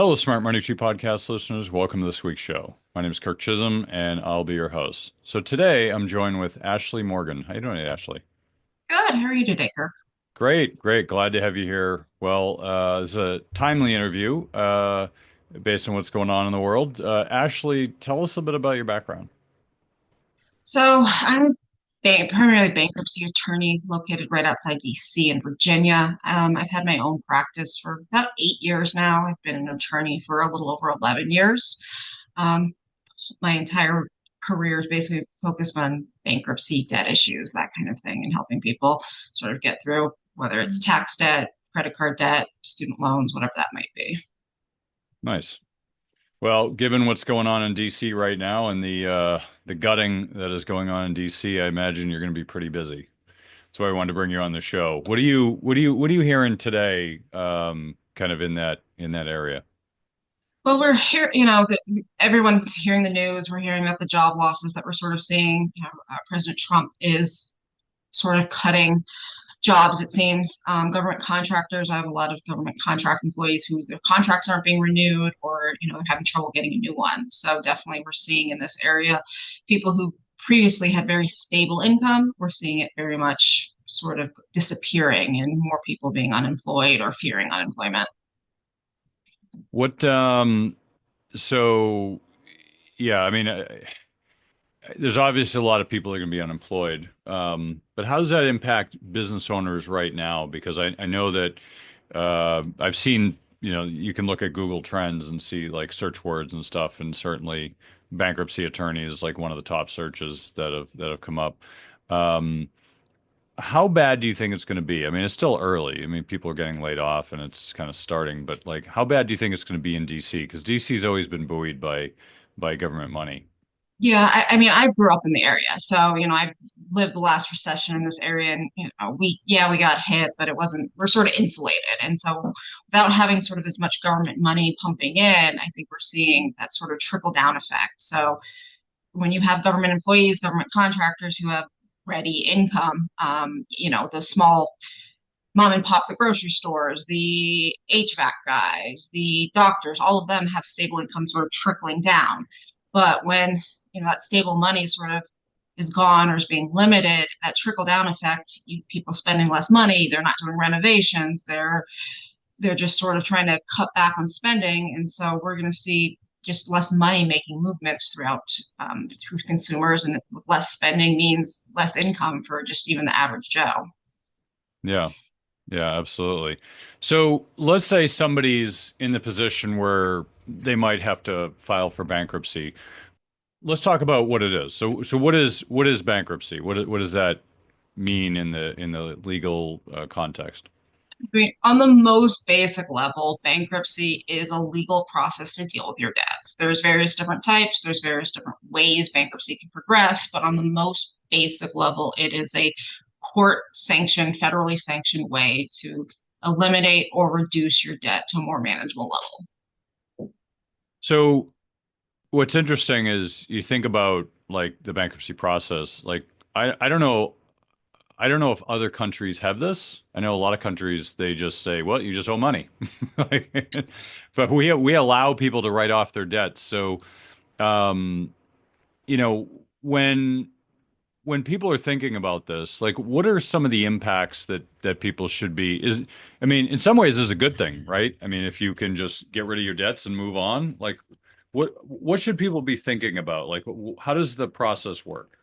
Hello, Smart Money Tree podcast listeners. Welcome to this week's show. My name is Kirk Chisholm, and I'll be your host. So today I'm joined with Ashley Morgan. How you doing, Ashley? Good. How are you today, Kirk? Great, great. Glad to have you here. Well, this is a timely interview based on what's going on in the world. Ashley, tell us a bit about your background. So I'm a primarily bankruptcy attorney located right outside DC in Virginia. I've had my own practice for about 8 years now. I've been an attorney for a little over 11 years. Um, my entire career is basically focused on bankruptcy, debt issues, that kind of thing, and helping people sort of get through, whether it's tax debt, credit card debt, student loans, whatever that might be. Nice. Well, given what's going on in DC right now and the gutting that is going on in DC, I imagine you're going to be pretty busy. That's why I wanted to bring you on the show. What are you hearing today, kind of in that area? Well, we're here, everyone's hearing the news. We're hearing about the job losses that we're sort of seeing. President Trump is sort of cutting jobs, it seems. Government contractors, I have a lot of government contract employees who their contracts aren't being renewed or, they're having trouble getting a new one. So definitely we're seeing in this area people who previously had very stable income, we're seeing it very much sort of disappearing and more people being unemployed or fearing unemployment. What so yeah, I mean, there's obviously a lot of people that are going to be unemployed. But how does that impact business owners right now? Because I know that I've seen, you can look at Google Trends and see like search words and stuff, and certainly bankruptcy attorney is like one of the top searches that have come up. Um, how bad do you think it's going to be? I mean, it's still early. I mean, people are getting laid off and it's kind of starting, but like, how bad do you think it's going to be in DC? Because DC's always been buoyed by government money. Yeah, I mean, I grew up in the area, so I lived the last recession in this area, and we got hit, but it wasn't. We're sort of insulated, and so without having sort of as much government money pumping in, I think we're seeing that sort of trickle down effect. So when you have government employees, government contractors who have ready income, those small mom and pop, the grocery stores, the HVAC guys, the doctors, all of them have stable income sort of trickling down. But when that stable money sort of is gone or is being limited, that trickle down effect, people spending less money, they're not doing renovations, they're just sort of trying to cut back on spending, and so we're going to see just less money making movements through consumers, and less spending means less income for just even the average Joe. Yeah. Yeah, absolutely. So let's say somebody's in the position where they might have to file for bankruptcy. Let's talk about what it is. So what is bankruptcy? What does that mean in the legal context? I mean, on the most basic level, bankruptcy is a legal process to deal with your debts. There's various different types, there's various different ways bankruptcy can progress, but on the most basic level, it is a court sanctioned, federally sanctioned way to eliminate or reduce your debt to a more manageable level. So what's interesting is you think about like the bankruptcy process. Like I don't know if other countries have this. I know a lot of countries they just say, "Well, you just owe money," Like, but we allow people to write off their debts. So, um, you know, when when people are thinking about this, like, what are some of the impacts that people should be? I mean, in some ways, this is a good thing, right? I mean, if you can just get rid of your debts and move on, like, what should people be thinking about? Like, how does the process work?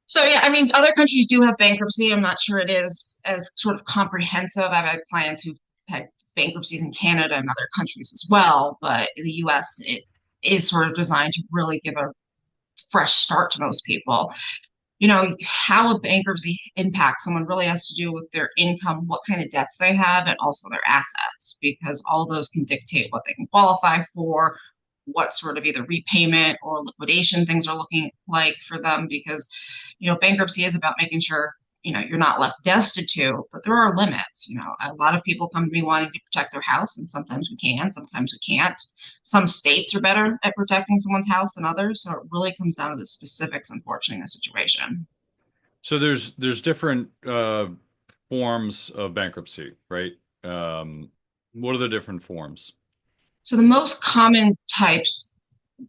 So yeah, I mean, other countries do have bankruptcy. I'm not sure it is as sort of comprehensive. I've had clients who've had bankruptcies in Canada and other countries as well, but in the US, it is sort of designed to really give a fresh start to most people. How a bankruptcy impacts someone really has to do with their income, what kind of debts they have, and also their assets, because all those can dictate what they can qualify for, what sort of either repayment or liquidation things are looking like for them. Because, bankruptcy is about making sure, you're not left destitute, but there are limits. A lot of people come to me wanting to protect their house, and sometimes we can, sometimes we can't. Some states are better at protecting someone's house than others. So it really comes down to the specifics, unfortunately, in the situation. So there's different forms of bankruptcy, right? What are the different forms? So the most common types,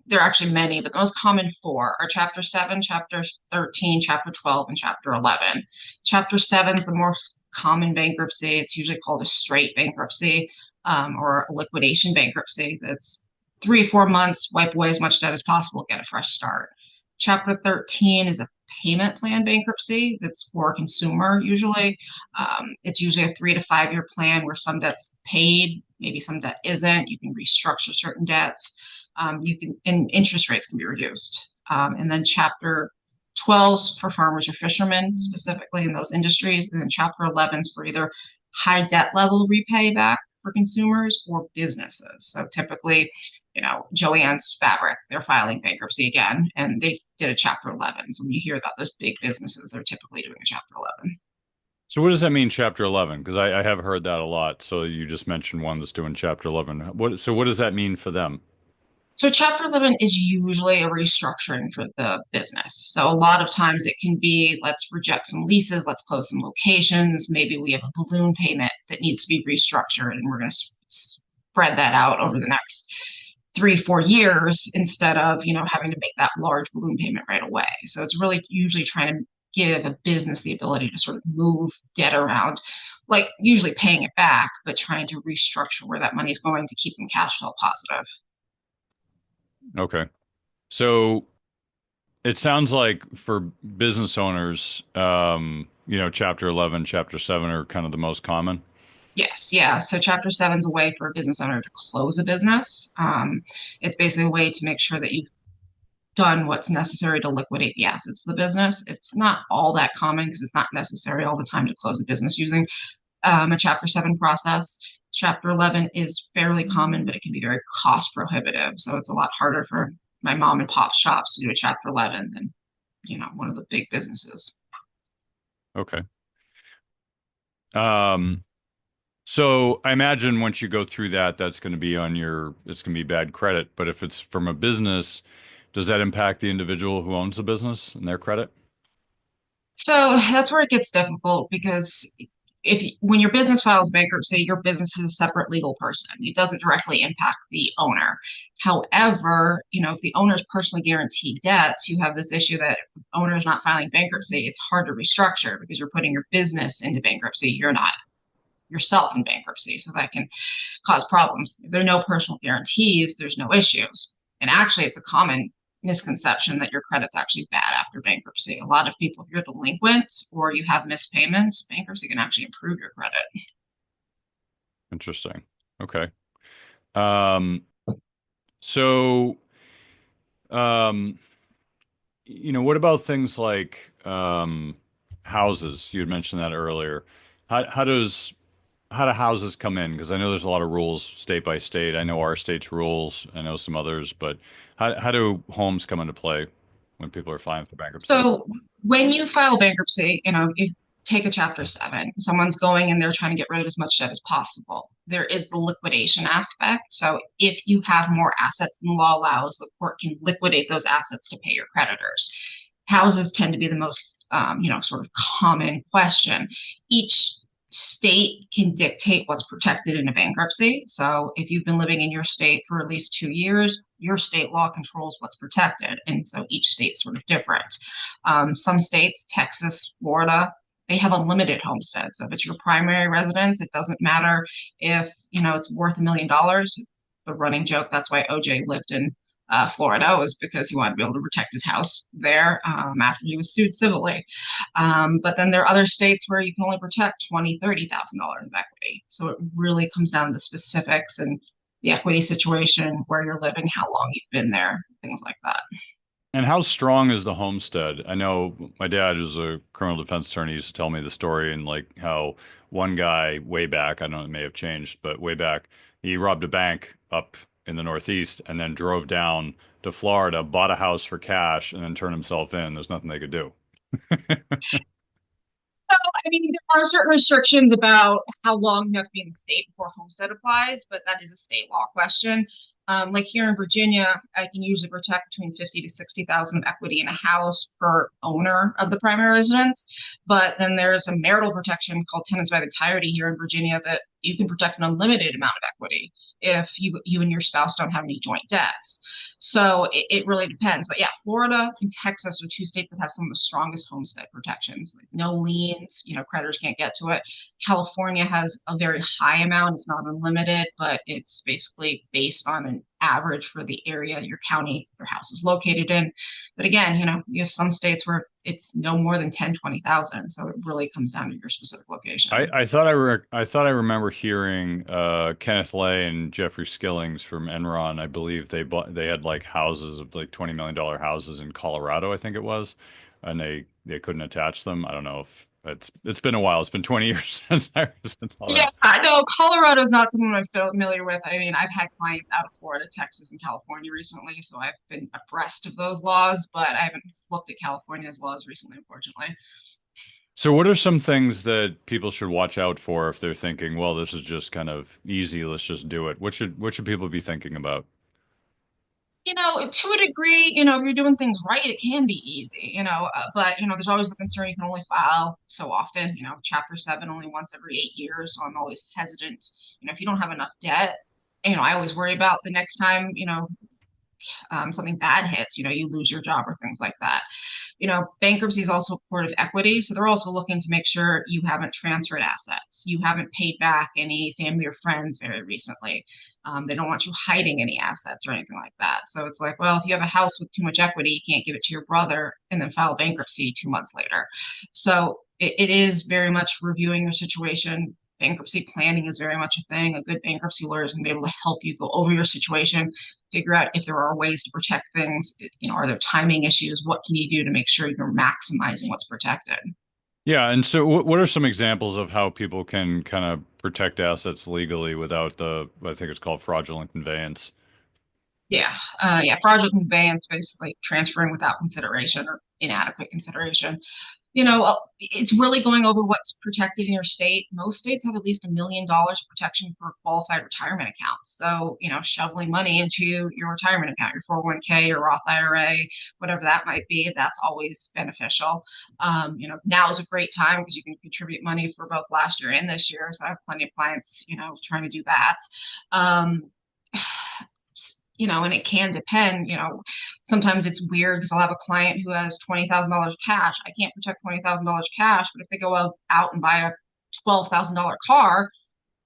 there are actually many, but the most common four are Chapter 7, Chapter 13, Chapter 12, and Chapter 11. Chapter 7 is the most common bankruptcy. It's usually called a straight bankruptcy or a liquidation bankruptcy. That's 3 or 4 months, wipe away as much debt as possible, get a fresh start. Chapter 13 is a payment plan bankruptcy that's for a consumer usually. It's usually a 3 to 5 year plan where some debt's paid, maybe some debt isn't. You can restructure certain debts. You can, and interest rates can be reduced. And then Chapter 12 for farmers or fishermen, specifically in those industries. And then Chapter 11 is for either high debt level repay back for consumers or businesses. So typically, Joann's Fabric, they're filing bankruptcy again, and they did a Chapter 11. So when you hear about those big businesses, they're typically doing a Chapter 11. So what does that mean, Chapter 11? Because I have heard that a lot. So you just mentioned one that's doing Chapter 11. So what does that mean for them? So Chapter 11 is usually a restructuring for the business. So a lot of times it can be, let's reject some leases, let's close some locations. Maybe we have a balloon payment that needs to be restructured and we're going to spread that out over the next 3, 4 years instead of, having to make that large balloon payment right away. So it's really usually trying to give a business the ability to sort of move debt around, like usually paying it back, but trying to restructure where that money is going to keep them cash flow positive. Okay. So it sounds like for business owners, Chapter 11, Chapter 7 are kind of the most common. Yes, yeah. So Chapter 7 is a way for a business owner to close a business. It's basically a way to make sure that you've done what's necessary to liquidate the assets of the business. It's not all that common because it's not necessary all the time to close a business using a Chapter 7 process. Chapter 11 is fairly common, but it can be very cost prohibitive. So it's a lot harder for my mom and pop shops to do a Chapter 11 than, one of the big businesses. Okay. Um, so I imagine once you go through that, it's going to be bad credit. But if it's from a business, does that impact the individual who owns the business and their credit? So that's where it gets difficult because if when your business files bankruptcy, your business is a separate legal person. It doesn't directly impact the owner. However, if the owner's personally guaranteed debts, you have this issue that if the owner's not filing bankruptcy, it's hard to restructure because you're putting your business into bankruptcy. You're not yourself in bankruptcy. So that can cause problems. If there are no personal guarantees, there's no issues. And actually, it's a common misconception that your credit's actually bad after bankruptcy. A lot of people, if you're delinquent or you have missed payments, bankruptcy can actually improve your credit. Interesting. Okay. Um, so, um, what about things like houses? You had mentioned that earlier. How does how do houses come in? Because I know there's a lot of rules state by state. I know our state's rules. I know some others, but how do homes come into play when people are filing for bankruptcy? So when you file bankruptcy, you take a Chapter 7, someone's going and they're trying to get rid of as much debt as possible. There is the liquidation aspect. So if you have more assets than the law allows, the court can liquidate those assets to pay your creditors. Houses tend to be the most, sort of common question. Each state can dictate what's protected in a bankruptcy. So if you've been living in your state for at least 2 years, your state law controls what's protected. And so each state's sort of different. Some states, Texas, Florida, they have unlimited homestead. So if it's your primary residence, it doesn't matter if, it's worth $1 million. The running joke, that's why OJ lived in Florida, was because he wanted to be able to protect his house there after he was sued civilly. But then there are other states where you can only protect $20,000, $30,000 of equity. So it really comes down to specifics and the equity situation, where you're living, how long you've been there, things like that. And how strong is the homestead? I know my dad is a criminal defense attorney. He used to tell me the story and like how one guy way back, I don't know, it may have changed, but way back, he robbed a bank up in the Northeast and then drove down to Florida, bought a house for cash, and then turned himself in. There's nothing they could do. So, I mean, there are certain restrictions about how long you have to be in the state before homestead applies, but that is a state law question. Like here in Virginia, I can usually protect between 50 to 60,000 of equity in a house per owner of the primary residence. But then there's a marital protection called tenants by the entirety here in Virginia that You can protect an unlimited amount of equity if you and your spouse don't have any joint debts. So it really depends. But yeah, Florida and Texas are two states that have some of the strongest homestead protections. Like no liens, creditors can't get to it. California has a very high amount. It's not unlimited, but it's basically based on an average for the area your county your house is located in. But again, you have some states where it's no more than 10, 20,000. So it really comes down to your specific location. I thought I remember hearing Kenneth Lay and Jeffrey Skillings from Enron. I believe they had like houses of like $20 million houses in Colorado, I think it was, and they couldn't attach them. I don't know if it's been a while. It's been 20 years since all Yeah, that. no, Colorado is not something I'm familiar with. I mean, I've had clients out of Florida, Texas, and California recently, so I've been abreast of those laws, but I haven't looked at California's laws recently, unfortunately. So what are some things that people should watch out for if they're thinking, well, this is just kind of easy, let's just do it. What should people be thinking about? To a degree, if you're doing things right, it can be easy, but, there's always the concern you can only file so often, Chapter 7 only once every 8 years. So I'm always hesitant, if you don't have enough debt, I always worry about the next time, something bad hits, you lose your job or things like that. Bankruptcy is also a court of equity. So they're also looking to make sure you haven't transferred assets. You haven't paid back any family or friends very recently. They don't want you hiding any assets or anything like that. So it's like, well, if you have a house with too much equity, you can't give it to your brother and then file bankruptcy 2 months later. So it is very much reviewing your situation. Bankruptcy planning is very much a thing. A good bankruptcy lawyer is going to be able to help you go over your situation, figure out if there are ways to protect things. Are there timing issues? What can you do to make sure you're maximizing what's protected? Yeah, and so what are some examples of how people can kind of protect assets legally without I think it's called fraudulent conveyance? Yeah, fraudulent conveyance, basically transferring without consideration or inadequate consideration. It's really going over what's protected in your state. Most states have at least $1 million of protection for qualified retirement accounts. So, shoveling money into your retirement account, your 401k, your Roth IRA, whatever that might be, that's always beneficial. Now is a great time because you can contribute money for both last year and this year. So I have plenty of clients, trying to do that. Um, and it can depend, sometimes it's weird because I'll have a client who has $20,000 cash. I can't protect $20,000 cash, but if they go out and buy a $12,000 car,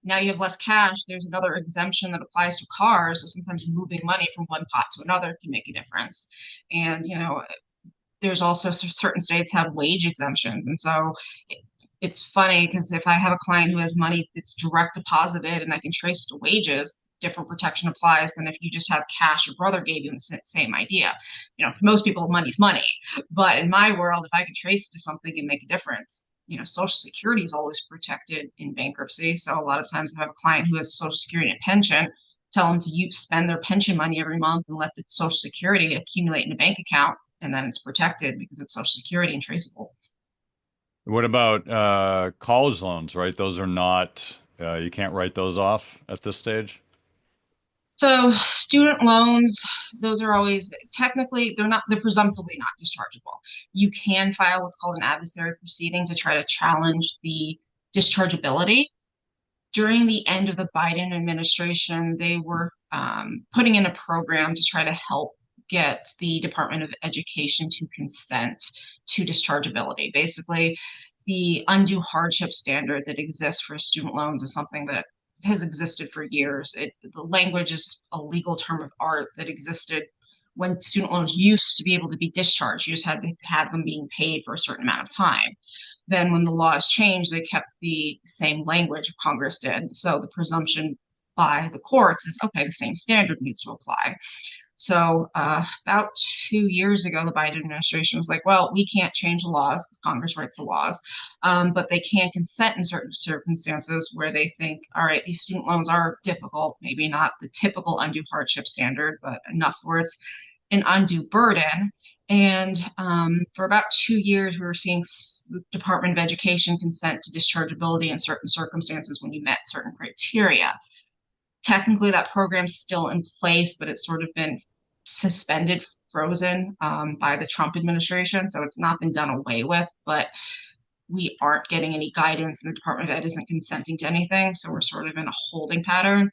now you have less cash. There's another exemption that applies to cars. So sometimes moving money from one pot to another can make a difference. And, there's also certain states have wage exemptions. And so it's funny because if I have a client who has money that's direct deposited and I can trace it to wages, different protection applies than if you just have cash your brother gave you in the same idea. For most people, money's money. But in my world, if I can trace it to something and make a difference, Social Security is always protected in bankruptcy. So a lot of times if I have a client who has Social Security and pension, tell them to spend their pension money every month and let the Social Security accumulate in a bank account. And then it's protected because it's Social Security and traceable. What about college loans, right? Those are not you can't write those off at this stage. So student loans, those are always technically they're presumptively not dischargeable. You can file what's called an adversary proceeding to try to challenge the dischargeability. During the end of the Biden administration, they were putting in a program to try to help get the Department of Education to consent to dischargeability. Basically, the undue hardship standard that exists for student loans is something that has existed for years. The language is a legal term of art that existed when student loans used to be able to be discharged. You just had to have them being paid for a certain amount of time. Then, when the laws changed, they kept the same language Congress did. So the presumption by the courts is okay, the same standard needs to apply. So about 2 years ago, the Biden administration was like, well, we can't change the laws because Congress writes the laws, but they can consent in certain circumstances where they think, all right, these student loans are difficult, maybe not the typical undue hardship standard, but enough where it's an undue burden. And for about 2 years, we were seeing the Department of Education consent to dischargeability in certain circumstances when you met certain criteria. Technically, that program's still in place, but it's sort of been suspended, frozen by the Trump administration. So it's not been done away with. But we aren't getting any guidance and the Department of Ed isn't consenting to anything. So we're sort of in a holding pattern.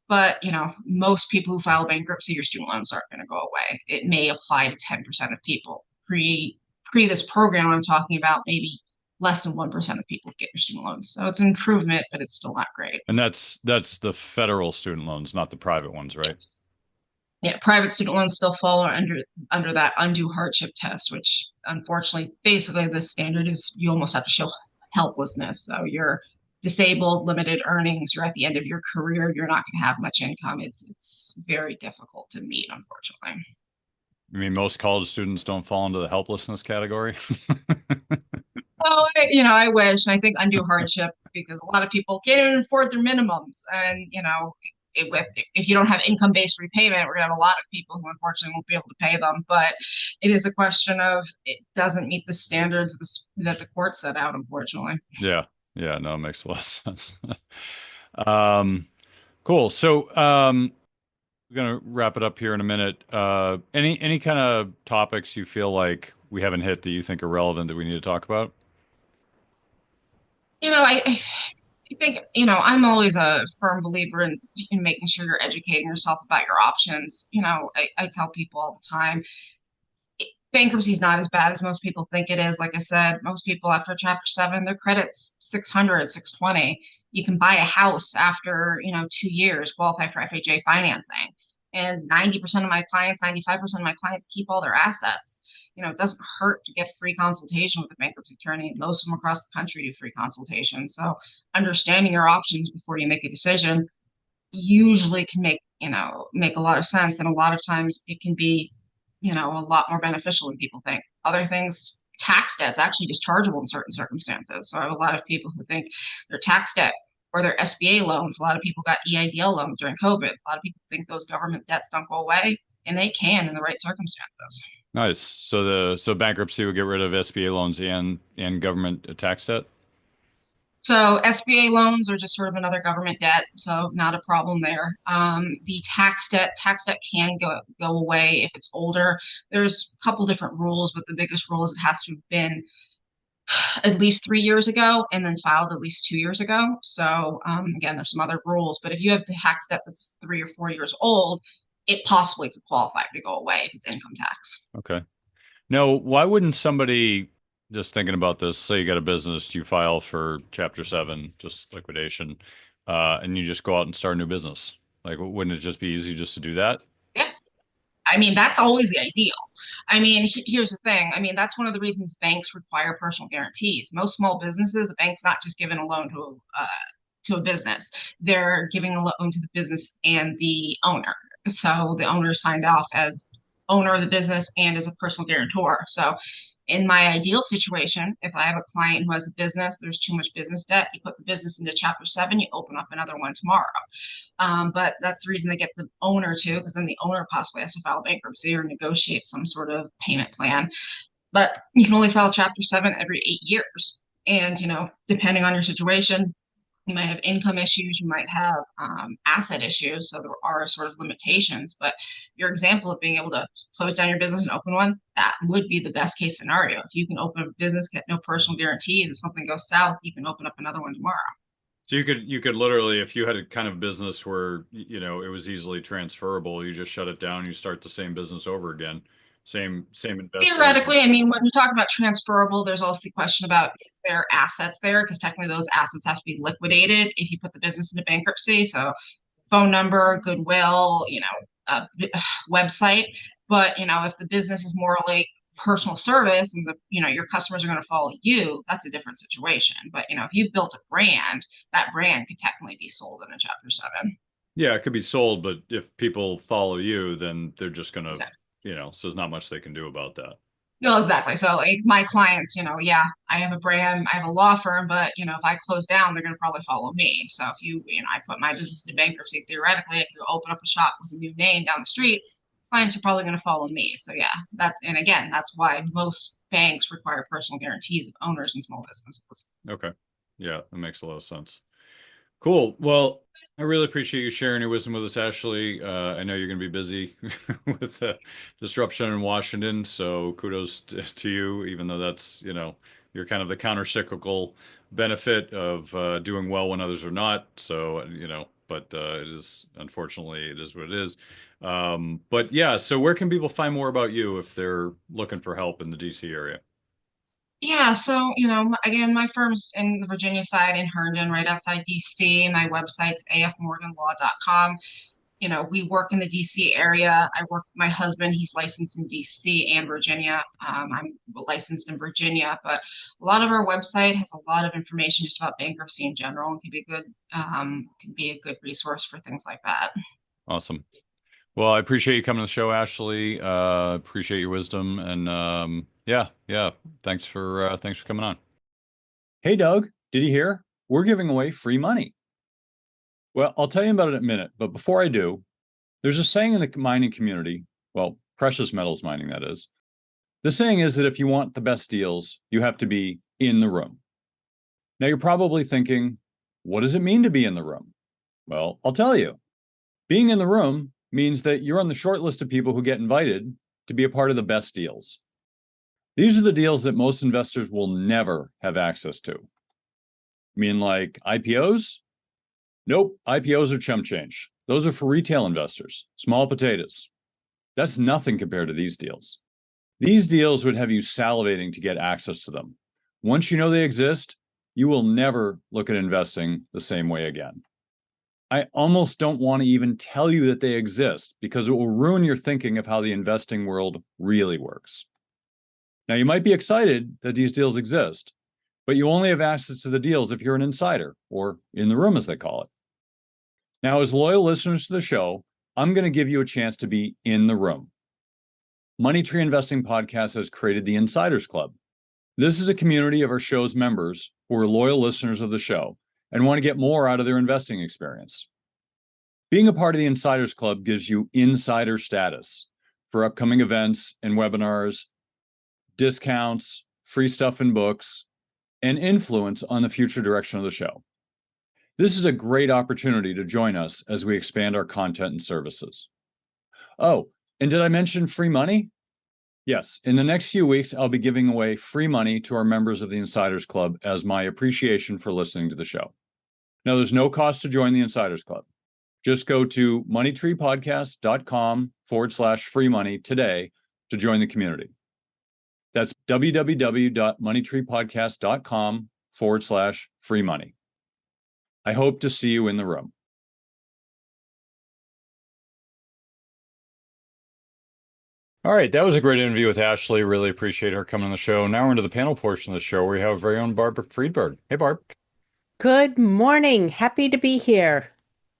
But, most people who file bankruptcy, your student loans aren't going to go away. It may apply to 10% of people. Pre this program I'm talking about, maybe less than 1% of people get your student loans. So it's an improvement, but it's still not great. And that's the federal student loans, not the private ones, right? Yes. Yeah, private student loans still fall under that undue hardship test, which unfortunately, basically the standard is you almost have to show helplessness. So you're disabled, limited earnings, you're at the end of your career, you're not going to have much income. It's very difficult to meet, unfortunately. I mean, most college students don't fall into the helplessness category. Oh, I wish, and I think undue hardship because a lot of people can't even afford their minimums, and if you don't have income-based repayment, we're gonna have a lot of people who unfortunately won't be able to pay them. But it is a question of it doesn't meet the standards that the court set out, unfortunately. Yeah. Yeah, no, it makes a lot of sense. Um, cool. So, we're gonna wrap it up here in a minute. Any kind of topics you feel like we haven't hit that you think are relevant that we need to talk about? I think, I'm always a firm believer in making sure you're educating yourself about your options. I tell people all the time, bankruptcy is not as bad as most people think it is. Like I said, most people after Chapter 7, their credit's 600, 620. You can buy a house after, 2 years, qualify for FHA financing. And 90% of my clients, 95% of my clients keep all their assets. It doesn't hurt to get free consultation with a bankruptcy attorney. Most of them across the country do free consultation. So understanding your options before you make a decision usually can make a lot of sense. And a lot of times it can be, a lot more beneficial than people think. Other things, tax debt's actually dischargeable in certain circumstances. So I have a lot of people who think their tax debt or their SBA loans. A lot of people got EIDL loans during COVID. A lot of people think those government debts don't go away, and they can in the right circumstances. Nice. So bankruptcy would get rid of SBA loans and government tax debt. So SBA loans are just sort of another government debt, so not a problem there. The tax debt can go away if it's older. There's a couple different rules, but the biggest rule is it has to have been at least 3 years ago and then filed at least 2 years ago. So again, there's some other rules, but if you have the tax debt that's 3 or 4 years old, it possibly could qualify to go away if it's income tax. Okay. No, why wouldn't somebody just thinking about this, say you got a business, you file for Chapter 7, just liquidation, and you just go out and start a new business? Like, wouldn't it just be easy just to do that? Yeah, I mean, that's always the ideal. I mean, here's the thing. I mean, that's one of the reasons banks require personal guarantees. Most small businesses, a bank's not just giving a loan to a business; they're giving a loan to the business and the owner. So the owner signed off as owner of the business and as a personal guarantor. So in my ideal situation, if I have a client who has a business, there's too much business debt, you put the business into Chapter 7, you open up another one tomorrow. But that's the reason they get the owner too, because then the owner possibly has to file bankruptcy or negotiate some sort of payment plan. But you can only file Chapter 7 every 8 years. And, depending on your situation, you might have income issues, you might have asset issues. So there are sort of limitations. But your example of being able to close down your business and open one, that would be the best case scenario. If you can open a business, get no personal guarantees, if something goes south, you can open up another one tomorrow. So you could literally, if you had a kind of business where, it was easily transferable, you just shut it down, you start the same business over again. Same investors. Theoretically, I mean, when you talk about transferable, there's also the question about is there assets there? Because technically those assets have to be liquidated if you put the business into bankruptcy. So phone number, goodwill, website. But, if the business is more like personal service and your customers are going to follow you, that's a different situation. But, if you've built a brand, that brand could technically be sold in a Chapter 7. Yeah, it could be sold, but if people follow you, then they're just gonna, Exactly. so there's not much they can do about that. No, exactly. So like my clients, yeah, I have a brand, I have a law firm, but if I close down, they're going to probably follow me. So if I put my business into bankruptcy, theoretically, I could open up a shop with a new name down the street. Clients are probably going to follow me. So yeah, and again, that's why most banks require personal guarantees of owners in small businesses. Okay. Yeah, that makes a lot of sense. Cool. Well, I really appreciate you sharing your wisdom with us, Ashley. I know you're going to be busy with the disruption in Washington, so kudos to you, even though that's, you're kind of the counter-cyclical benefit of doing well when others are not. So, but it is unfortunately it is what it is. But yeah, so where can people find more about you if they're looking for help in the DC area? Yeah, so, again, my firm's in the Virginia side in Herndon, right outside DC. My website's afmorganlaw.com. We work in the DC area. I work with my husband. He's licensed in DC and Virginia. I'm licensed in Virginia, but a lot of our website has a lot of information just about bankruptcy in general and can be a good resource for things like that. Awesome. Well, I appreciate you coming to the show, Ashley. Appreciate your wisdom, and yeah, yeah. Thanks for coming on. Hey, Doug, did you hear? We're giving away free money. Well, I'll tell you about it in a minute, but before I do, there's a saying in the mining community, well, precious metals mining, that is. The saying is that if you want the best deals, you have to be in the room. Now, you're probably thinking, what does it mean to be in the room? Well, I'll tell you. Being in the room means that you're on the short list of people who get invited to be a part of the best deals. These are the deals that most investors will never have access to. You mean like IPOs? Nope, IPOs are chump change. Those are for retail investors, small potatoes. That's nothing compared to these deals. These deals would have you salivating to get access to them. Once you know they exist, you will never look at investing the same way again. I almost don't want to even tell you that they exist because it will ruin your thinking of how the investing world really works. Now, you might be excited that these deals exist, but you only have access to the deals if you're an insider, or in the room as they call it. Now, as loyal listeners to the show, I'm going to give you a chance to be in the room. Money Tree Investing Podcast has created the Insiders Club. This is a community of our show's members who are loyal listeners of the show and want to get more out of their investing experience. Being a part of the Insiders Club gives you insider status for upcoming events and webinars, discounts, free stuff and books, and influence on the future direction of the show. This is a great opportunity to join us as we expand our content and services. Oh, and did I mention free money? Yes, in the next few weeks, I'll be giving away free money to our members of the Insiders Club as my appreciation for listening to the show. Now, there's no cost to join the Insiders Club. Just go to moneytreepodcast.com/free money today to join the community. That's www.moneytreepodcast.com/free money. I hope to see you in the room. All right, that was a great interview with Ashley. Really appreciate her coming on the show. Now we're into the panel portion of the show where we have our very own Barbara Friedberg. Hey, Barb. Good morning. Happy to be here.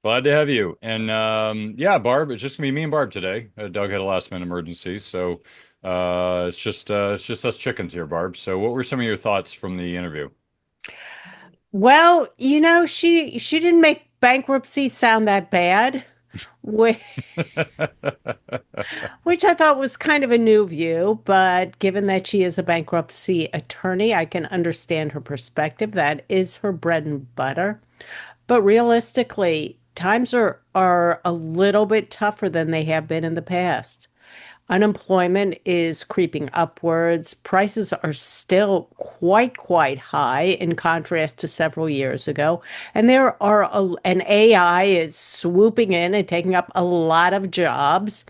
Glad to have you. And yeah, Barb, it's just gonna be me and Barb today. Doug had a last minute emergency, so it's just us chickens here, Barb. So, what were some of your thoughts from the interview? Well, she didn't make bankruptcy sound that bad, whi- which I thought was kind of a new view, but given that she is a bankruptcy attorney, I can understand her perspective. That is her bread and butter. But realistically, times are a little bit tougher than they have been in the past. Unemployment is creeping upwards. Prices are still quite high in contrast to several years ago. And an AI is swooping in and taking up a lot of jobs.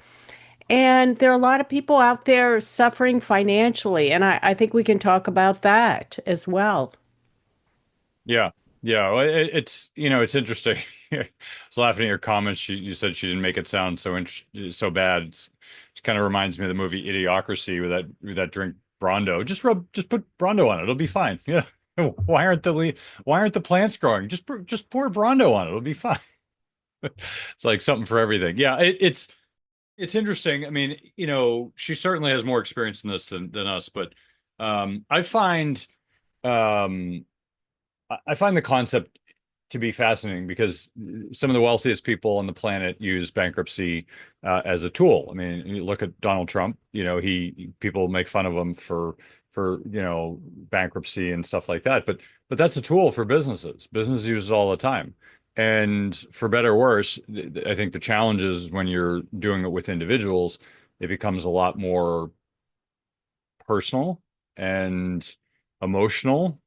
And there are a lot of people out there suffering financially. And I think we can talk about that as well. Yeah, yeah. Well, it's interesting. I was laughing at your comments. You said she didn't make it sound so bad. It kind of reminds me of the movie Idiocracy with that drink Brondo. Just put Brondo on it. It'll be fine. Yeah. Why aren't the plants growing? Just pour Brondo on it. It'll be fine. It's like something for everything. Yeah, it's interesting. I mean, she certainly has more experience in this than us, but I find um I find the concept to be fascinating because some of the wealthiest people on the planet use bankruptcy as a tool. I mean, you look at Donald Trump. People make fun of him for bankruptcy and stuff like that. But that's a tool for businesses. Businesses use it all the time. And for better or worse, I think the challenge is when you're doing it with individuals, it becomes a lot more personal and emotional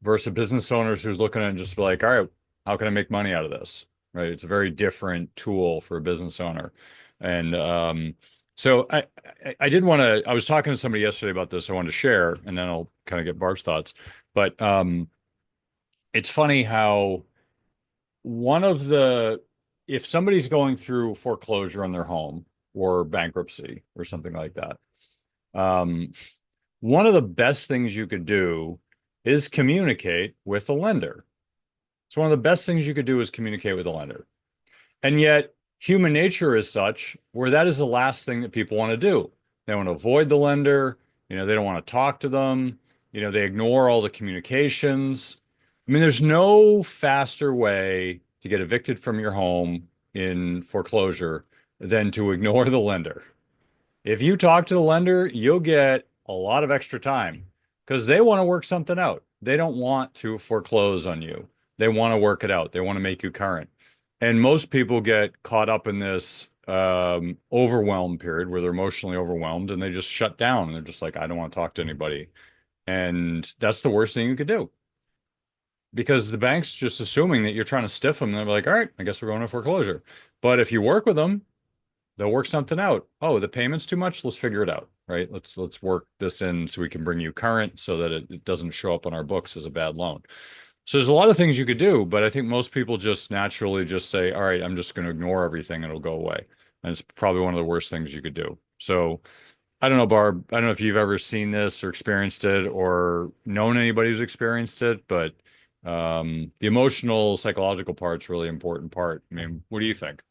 versus business owners who's looking at it and just be like, all right, how can I make money out of this? Right. It's a very different tool for a business owner. And so I did want to, I was talking to somebody yesterday about this. I wanted to share, and then I'll kind of get Barb's thoughts. But it's funny how one of the, if somebody's going through foreclosure on their home or bankruptcy or something like that, um, one of the best things you could do is communicate with the lender. So one of the best things you could do is communicate with a lender. And yet human nature is such where that is the last thing that people want to do. They want to avoid the lender, they don't want to talk to them, they ignore all the communications. I mean, there's no faster way to get evicted from your home in foreclosure than to ignore the lender. If you talk to the lender, you'll get a lot of extra time because they want to work something out. They don't want to foreclose on you. They want to work it out. They want to make you current. And most people get caught up in this overwhelm period where they're emotionally overwhelmed and they just shut down and they're just like, I don't want to talk to anybody. And that's the worst thing you could do because the bank's just assuming that you're trying to stiff them. And they're like, all right, I guess we're going to foreclosure. But if you work with them, they'll work something out. Oh, the payment's too much. Let's figure it out, right? Let's work this in so we can bring you current so that it doesn't show up on our books as a bad loan. So there's a lot of things you could do, but I think most people just naturally just say, all right, I'm just going to ignore everything and it'll go away. And it's probably one of the worst things you could do. So I don't know, Barb, I don't know if you've ever seen this or experienced it or known anybody who's experienced it, but the emotional, psychological part's really important part. I mean, what do you think?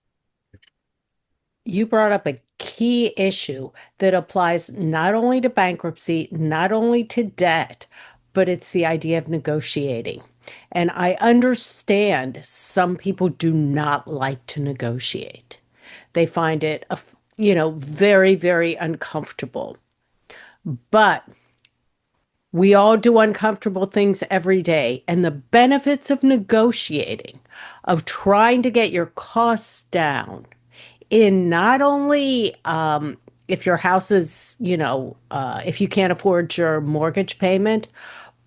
You brought up a key issue that applies not only to bankruptcy, not only to debt, but it's the idea of negotiating. And I understand some people do not like to negotiate. They find it, very, very uncomfortable. But we all do uncomfortable things every day. And the benefits of negotiating, of trying to get your costs down, in not only if your house is, if you can't afford your mortgage payment,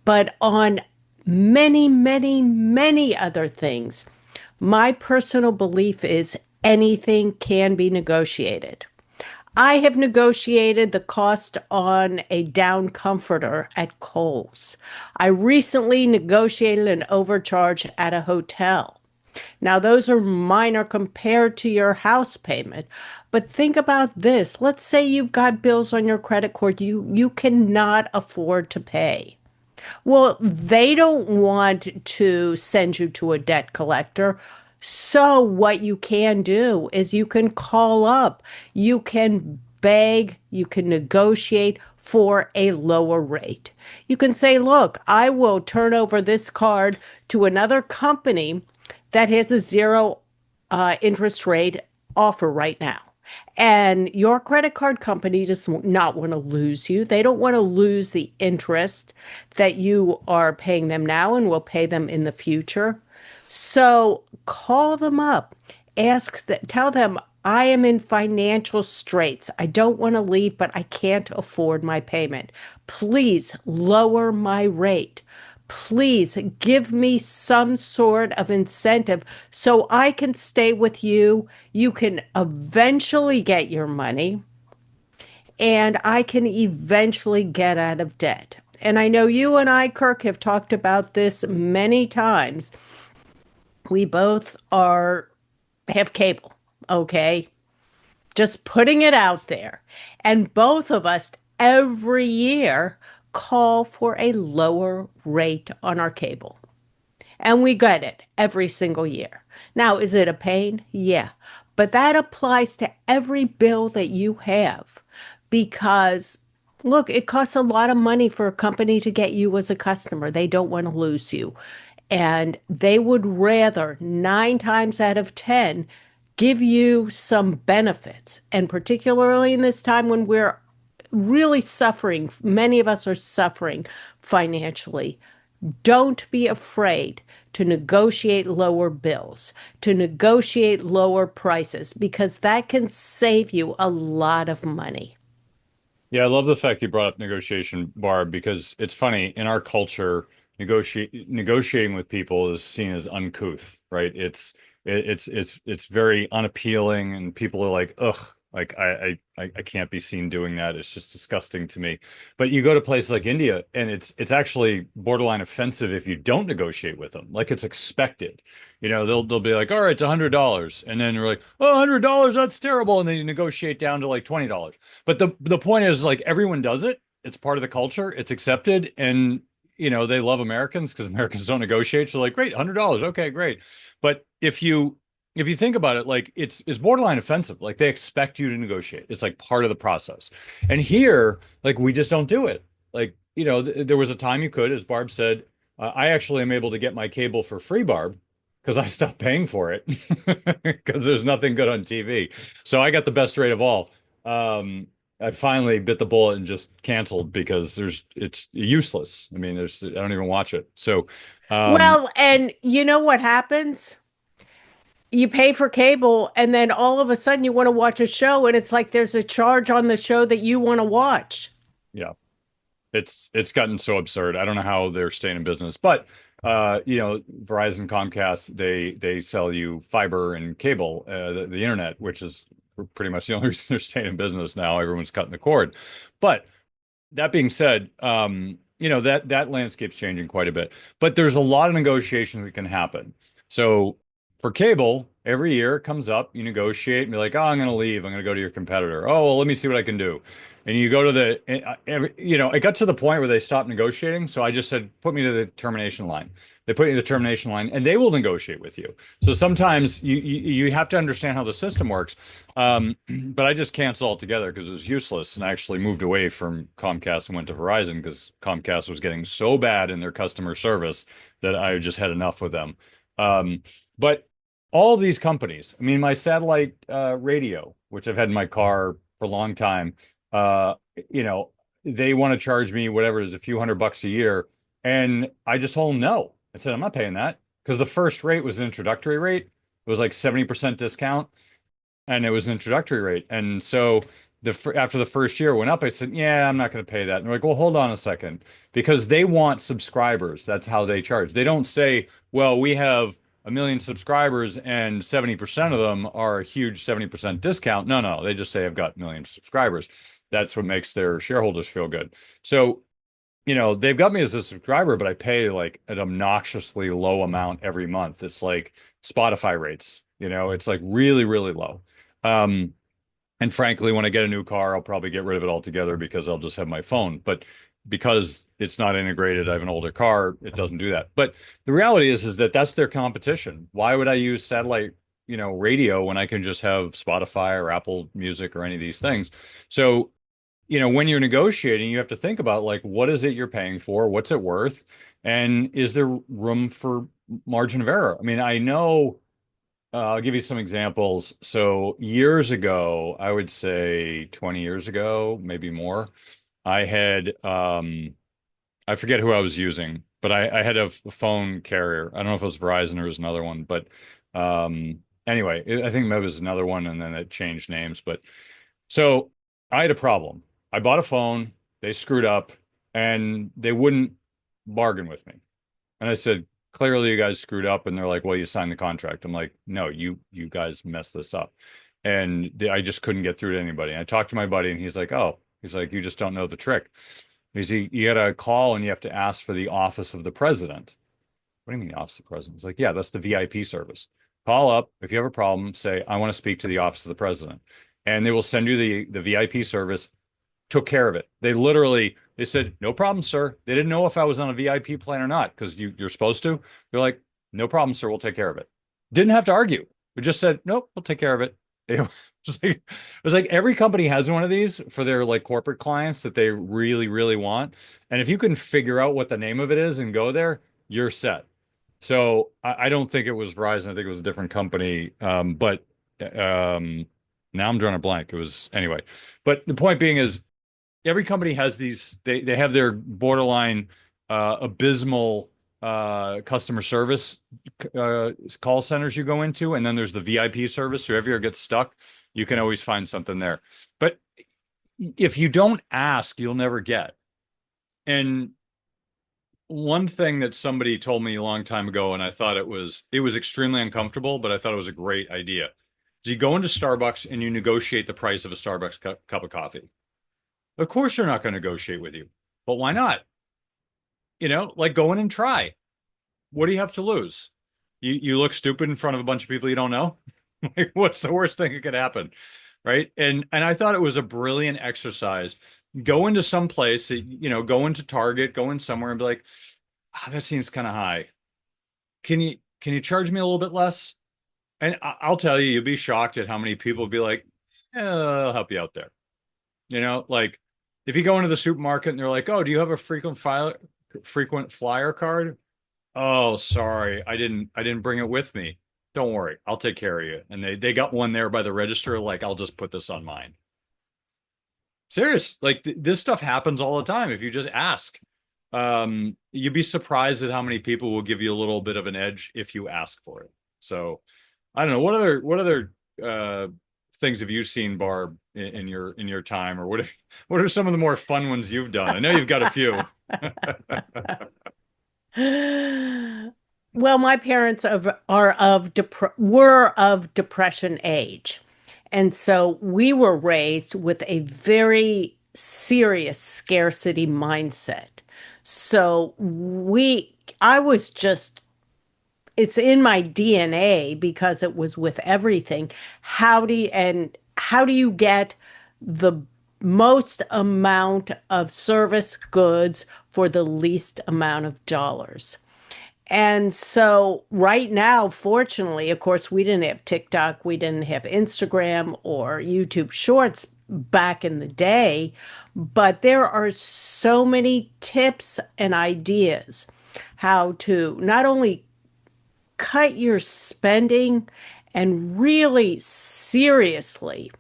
but on many, many, many other things. My personal belief is anything can be negotiated. I have negotiated the cost on a down comforter at Kohl's. I recently negotiated an overcharge at a hotel. Now, those are minor compared to your house payment. But think about this. Let's say you've got bills on your credit card you cannot afford to pay. Well, they don't want to send you to a debt collector. So, what you can do is you can call up, you can beg, you can negotiate for a lower rate. You can say, look, I will turn over this card to another company that has a zero interest rate offer right now. And your credit card company does not want to lose you. They don't want to lose the interest that you are paying them now and will pay them in the future. So call them up, tell them, I am in financial straits. I don't want to leave, but I can't afford my payment. Please lower my rate. Please give me some sort of incentive so I can stay with you. You can eventually get your money and I can eventually get out of debt. And I know you and I, Kirk, have talked about this many times. We both have cable, okay? Just putting it out there. And both of us every year call for a lower rate on our cable. And we get it every single year. Now, is it a pain? Yeah. But that applies to every bill that you have because, look, it costs a lot of money for a company to get you as a customer. They don't want to lose you. And they would rather, 9 times out of 10, give you some benefits. And particularly in this time when we're really suffering, many of us are suffering financially. Don't be afraid to negotiate lower bills, to negotiate lower prices, because that can save you a lot of money. Yeah, I love the fact you brought up negotiation, Barb, because it's funny in our culture, negotiating with people is seen as uncouth, right? It's very unappealing, and people are like, ugh, like I can't be seen doing that. It's just disgusting to me. But you go to places like India, and it's actually borderline offensive if you don't negotiate with them. Like it's expected. They'll be like, all right, it's $100, and then you're like, oh, $100, that's terrible, and then you negotiate down to like $20. But the point is, like, everyone does it. It's part of the culture. It's accepted, and they love Americans because Americans don't negotiate. So like, great, $100, okay, great. But if you think about it, like it's borderline offensive. Like they expect you to negotiate. It's like part of the process. And here, like we just don't do it. Like there was a time you could, as Barb said. I actually am able to get my cable for free, Barb, because I stopped paying for it because there's nothing good on TV. So I got the best rate of all. Um, I finally bit the bullet and just canceled because it's useless. I mean, I don't even watch it. So, um, Well, and you know what happens? You pay for cable, and then all of a sudden you want to watch a show, and it's like there's a charge on the show that you want to watch. yeah, it's gotten so absurd. I don't know how they're staying in business, but Verizon, Comcast, they sell you fiber and cable, the internet, which is pretty much the only reason they're staying in business now. Everyone's cutting the cord. But that being said, that landscape's changing quite a bit, but there's a lot of negotiation that can happen. So for cable, every year it comes up, you negotiate and be like, oh, I'm going to leave. I'm going to go to your competitor. Oh, well, let me see what I can do. And you go to it got to the point where they stopped negotiating. So I just said, put me to the termination line. They put you to the termination line and they will negotiate with you. So sometimes you have to understand how the system works. But I just canceled altogether because it was useless, and I actually moved away from Comcast and went to Verizon because Comcast was getting so bad in their customer service that I just had enough with them. But all these companies, I mean, my satellite radio, which I've had in my car for a long time, uh, you know, they want to charge me whatever it is, a few $100 a year, and I just told them no. I said I'm not paying that because the first rate was an introductory rate. It was like 70% discount and it was an introductory rate. And so after the first year went up, I said, "Yeah, I'm not going to pay that." And they're like, "Well, hold on a second," because they want subscribers. That's how they charge. They don't say, "Well, we have a million subscribers and 70% of them are a huge 70% discount." No, no, they just say, "I've got a million subscribers." That's what makes their shareholders feel good. So they've got me as a subscriber, but I pay like an obnoxiously low amount every month. It's like Spotify rates, it's like really, really low. Um, and frankly, when I get a new car, I'll probably get rid of it altogether because I'll just have my phone. But because it's not integrated, I have an older car, it doesn't do that. But the reality is that that's their competition. Why would I use satellite, radio when I can just have Spotify or Apple Music or any of these things? So when you're negotiating, you have to think about like what is it you're paying for, what's it worth, and is there room for margin of error? I mean, I know I'll give you some examples. So years ago, I would say 20 years ago, maybe more, I had I forget who I was using, but I had a phone carrier. I don't know if it was Verizon or it was another one, but anyway, I think maybe it was another one and then it changed names. But so I had a problem. I bought a phone, they screwed up, and they wouldn't bargain with me. And I said, clearly you guys screwed up. And they're like, well, you signed the contract. I'm like, no, you guys messed this up. And I just couldn't get through to anybody. And I talked to my buddy and he's like, you just don't know the trick. You got to call and you have to ask for the office of the president. What do you mean the office of the president? He's like, yeah, that's the VIP service. Call up if you have a problem, say, I want to speak to the office of the president. And they will send you the VIP service. Took care of it. They said, no problem, sir. They didn't know if I was on a VIP plan or not because you're supposed to. They're like, no problem, sir. We'll take care of it. Didn't have to argue. We just said, nope, we'll take care of it. It was like every company has one of these for their like corporate clients that they really, really want. And if you can figure out what the name of it is and go there, you're set. So I don't think it was Verizon. I think it was a different company. But now I'm drawing a blank. It was anyway. But the point being is every company has they have their borderline abysmal customer service call centers you go into, and then there's the VIP service. So if you ever get stuck, you can always find something there. But if you don't ask, you'll never get. And one thing that somebody told me a long time ago, and I thought it was extremely uncomfortable, but I thought it was a great idea. Is you go into Starbucks and you negotiate the price of a Starbucks cup of coffee. Of course, they're not going to negotiate with you, but why not? Like go in and try. What do you have to lose? You look stupid in front of a bunch of people you don't know. Like, what's the worst thing that could happen, right? And I thought it was a brilliant exercise. Go into some place, go into Target, go in somewhere and be like, that seems kind of high. Can you charge me a little bit less? And I'll tell you, you'll be shocked at how many people will be like, I'll help you out there. Like if you go into the supermarket and they're like, oh, do you have a frequent flyer card? Oh, sorry. I didn't bring it with me. Don't worry. I'll take care of you. And they got one there by the register, like, I'll just put this on mine. Serious. Like this stuff happens all the time if you just ask. You'd be surprised at how many people will give you a little bit of an edge if you ask for it. So I don't know. What other things have you seen, Barb, in your time, or what are some of the more fun ones you've done? I know you've got a few. Well, my parents were of depression age. And so we were raised with a very serious scarcity mindset. So I was just, it's in my DNA because it was with everything. How do you get the most amount of service goods for the least amount of dollars? And so right now, fortunately, of course, we didn't have TikTok, we didn't have Instagram or YouTube Shorts back in the day, but there are so many tips and ideas how to not only cut your spending and really seriously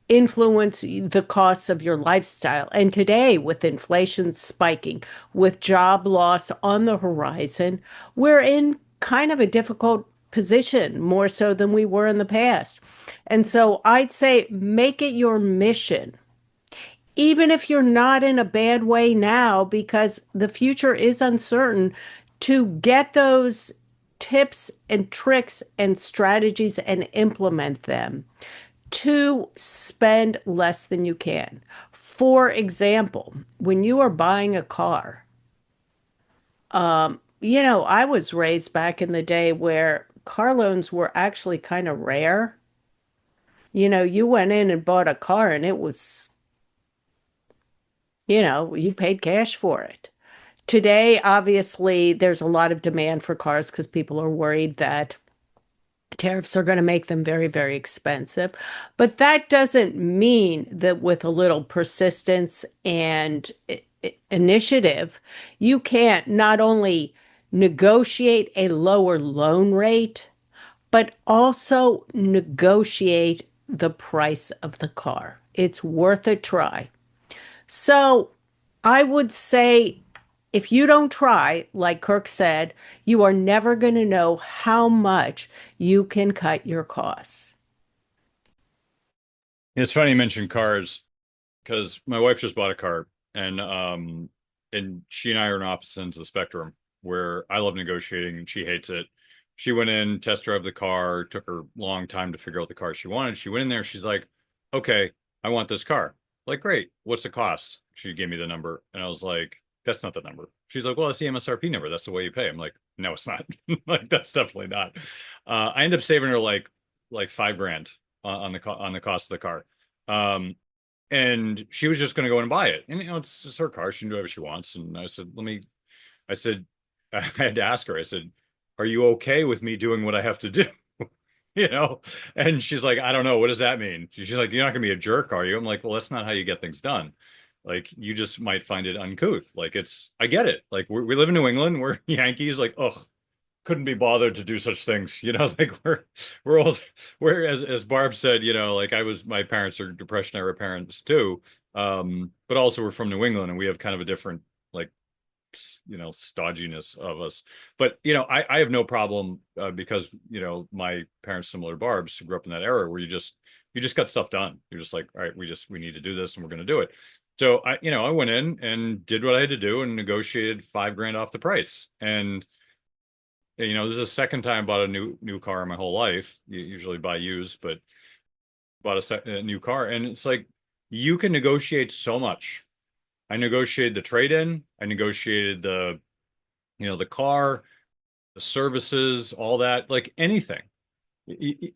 influence the costs of your lifestyle. And today, with inflation spiking, with job loss on the horizon, we're in kind of a difficult position, more so than we were in the past. And so I'd say make it your mission, even if you're not in a bad way now, because the future is uncertain, to get those tips and tricks and strategies and implement them to spend less than you can. For example, when you are buying a car, I was raised back in the day where car loans were actually kind of rare. You went in and bought a car and it was, you paid cash for it. Today, obviously, there's a lot of demand for cars because people are worried that tariffs are going to make them very, very expensive. But that doesn't mean that with a little persistence and initiative, you can't not only negotiate a lower loan rate, but also negotiate the price of the car. It's worth a try. So I would say if you don't try, like Kirk said, you are never going to know how much you can cut your costs. It's funny you mentioned cars because my wife just bought a car, and she and I are on opposite ends of the spectrum where I love negotiating and she hates it. She went in, test drove the car, took her long time to figure out the car she wanted. She went in there, she's like, okay, I want this car. Like, great, what's the cost? She gave me the number, and I was like, that's not the number. She's like, well, that's the MSRP number. That's the way you pay. I'm like, no, it's not. Like, that's definitely not. I end up saving her like 5 grand on the cost of the car. Um, and she was just going to go and buy it. And it's just her car; she can do whatever she wants. And I said, I said, I had to ask her. I said, "Are you okay with me doing what I have to do?" You know? And she's like, "I don't know. What does that mean?" She's like, "You're not going to be a jerk, are you?" I'm like, "Well, that's not how you get things done. Like, you just might find it uncouth. Like, I get it. Like, we live in New England. We're Yankees. Like, ugh, couldn't be bothered to do such things. Like we're old. We're as Barb said, like my parents are Depression era parents too. But also we're from New England and we have kind of a different like stodginess of us. But I have no problem because my parents similar to Barb's who grew up in that era where you just got stuff done. You're just like, all right, we need to do this and we're going to do it. So I went in and did what I had to do and negotiated 5 grand off the price. And this is the second time I bought a new car in my whole life. You usually buy used, but bought a new car, and it's like you can negotiate so much. I negotiated the trade-in. I negotiated the car, the services, all that, like anything,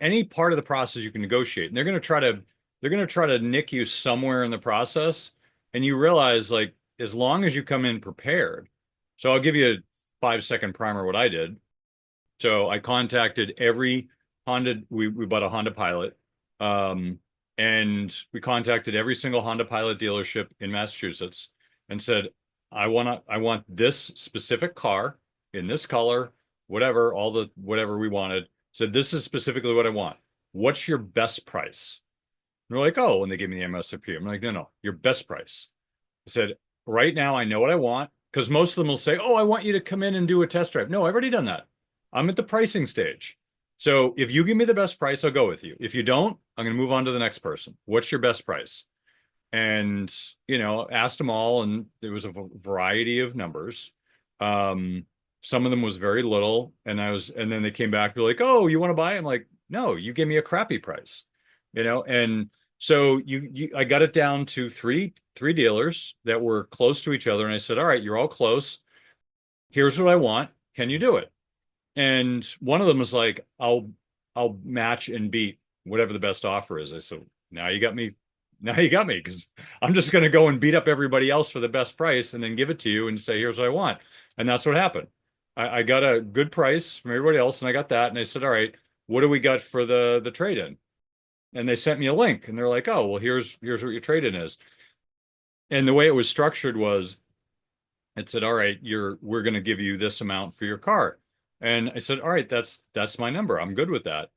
any part of the process you can negotiate. And they're going to try to nick you somewhere in the process. And you realize like, as long as you come in prepared. So I'll give you a 5-second primer what I did. So I contacted every Honda. We bought a Honda Pilot. Um, and we contacted every single Honda Pilot dealership in Massachusetts and said, I want this specific car in this color, whatever, whatever we wanted. Said, this is specifically what I want. What's your best price? And they're like, oh, and they gave me the MSRP. I'm like, no, no, your best price. I said, right now I know what I want because most of them will say, oh, I want you to come in and do a test drive. No, I've already done that. I'm at the pricing stage. So if you give me the best price, I'll go with you. If you don't, I'm going to move on to the next person. What's your best price? And, asked them all, and there was a variety of numbers. Um, some of them was very little, and then they came back to be like, oh, you want to buy it? I'm like, no, you gave me a crappy price, and so I got it down to three dealers that were close to each other, and I said, all right, you're all close. Here's what I want. Can you do it? And one of them was like, I'll match and beat whatever the best offer is. I said, now you got me. Now you got me because I'm just going to go and beat up everybody else for the best price and then give it to you and say, here's what I want. And that's what happened. I got a good price from everybody else and I got that. And I said, all right, what do we got for the trade-in? And they sent me a link and they're like, oh, well, here's what your trade-in is. And the way it was structured was it said, all right, we're going to give you this amount for your car. And I said, all right, that's my number. I'm good with that.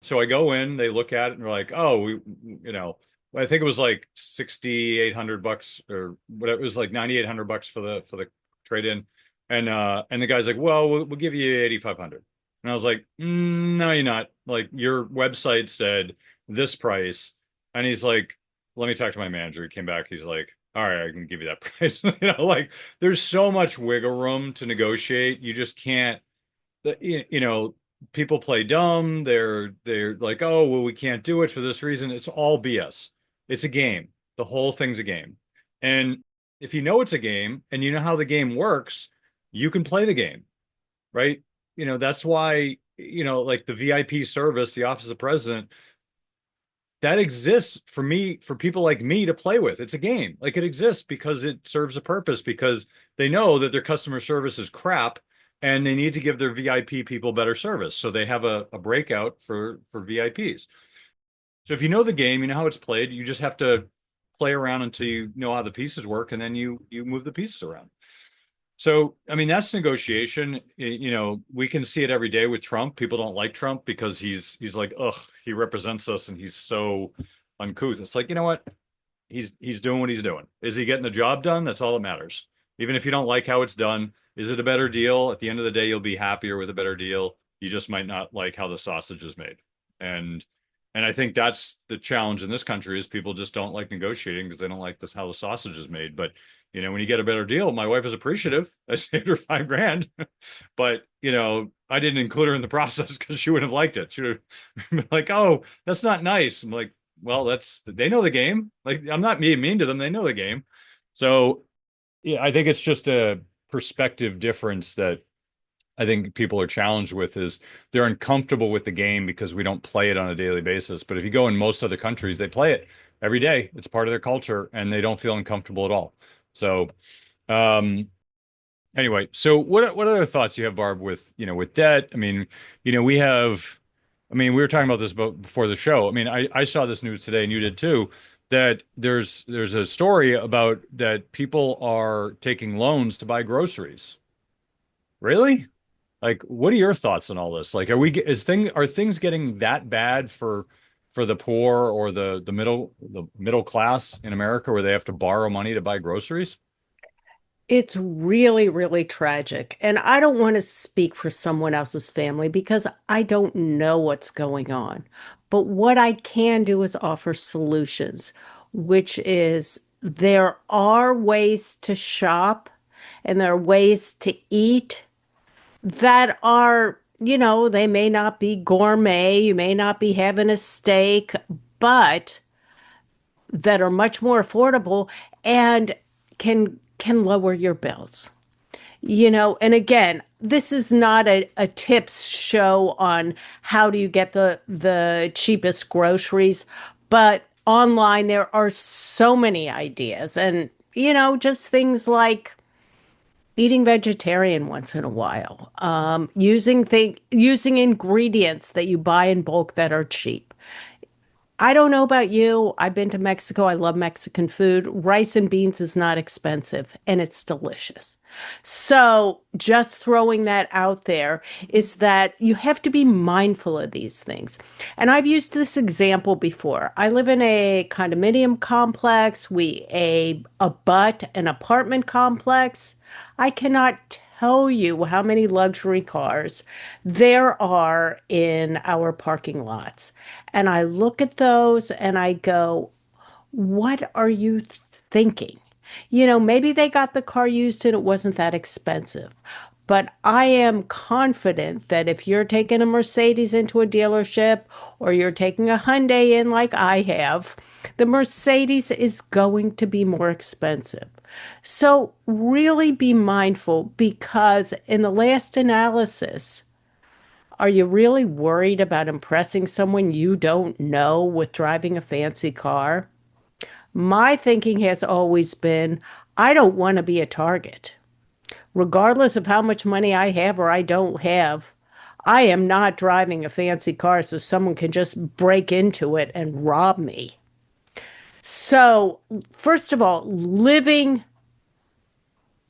So I go in, they look at it and they're like, oh, I think it was like $6,800 or whatever. It was like $9,800 for the trade-in. And the guy's like, well, we'll give you 8,500. And I was like, no, you're not. Like your website said this price. And he's like, let me talk to my manager. He came back. He's like, all right, I can give you that price. Like there's so much wiggle room to negotiate. You just can't, people play dumb. They're like, oh, well, we can't do it for this reason. It's all BS. It's a game. The whole thing's a game. And if you know it's a game and you know how the game works, you can play the game, right? That's why, like the VIP service, the Office of the President, that exists for people like me to play with. It's a game. Like it exists because it serves a purpose, because they know that their customer service is crap and they need to give their VIP people better service. So they have a breakout for VIPs. So if you know the game, you know how it's played, you just have to play around until you know how the pieces work, and then you move the pieces around. So, I mean, that's negotiation. We can see it every day with Trump. People don't like Trump because he's like, ugh, he represents us and he's so uncouth. It's like, you know what? He's doing what he's doing. Is he getting the job done? That's all that matters. Even if you don't like how it's done, is it a better deal? At the end of the day, you'll be happier with a better deal. You just might not like how the sausage is made. And and I think that's the challenge in this country is people just don't like negotiating because they don't like this how the sausage is made. But when you get a better deal, my wife is appreciative. I saved her 5 grand, but I didn't include her in the process because she wouldn't have liked it. She would have been like, "Oh, that's not nice." I'm like, "Well, they know the game. Like, I'm not being mean to them. They know the game." So, yeah, I think it's just a perspective difference that I think people are challenged with is they're uncomfortable with the game because we don't play it on a daily basis. But if you go in most other countries, they play it every day. It's part of their culture and they don't feel uncomfortable at all. So, um, anyway, so what other thoughts do you have, Barb, with debt? I mean, we have, I mean, we were talking about this before the show. I mean, I saw this news today and you did too, that there's a story about that people are taking loans to buy groceries. Really? Like, what are your thoughts on all this? Like, are things getting that bad for the poor or the middle class in America where they have to borrow money to buy groceries? It's really, really tragic. And I don't want to speak for someone else's family because I don't know what's going on. But what I can do is offer solutions, which is there are ways to shop and there are ways to eat that are, they may not be gourmet, you may not be having a steak, but that are much more affordable and can lower your bills. And again, this is not a tips show on how do you get the cheapest groceries, but online there are so many ideas and just things like eating vegetarian once in a while, using ingredients that you buy in bulk that are cheap. I don't know about you. I've been to Mexico. I love Mexican food. Rice and beans is not expensive and it's delicious. So, just throwing that out there is that you have to be mindful of these things. And I've used this example before. I live in a condominium complex. We abut an apartment complex. I cannot tell you how many luxury cars there are in our parking lots. And I look at those and I go, what are you thinking? Maybe they got the car used and it wasn't that expensive. But I am confident that if you're taking a Mercedes into a dealership or you're taking a Hyundai in like I have, the Mercedes is going to be more expensive. So really be mindful because in the last analysis, are you really worried about impressing someone you don't know with driving a fancy car? My thinking has always been I don't want to be a target. Regardless of how much money I have or I don't have, I am not driving a fancy car so someone can just break into it and rob me. So, first of all, living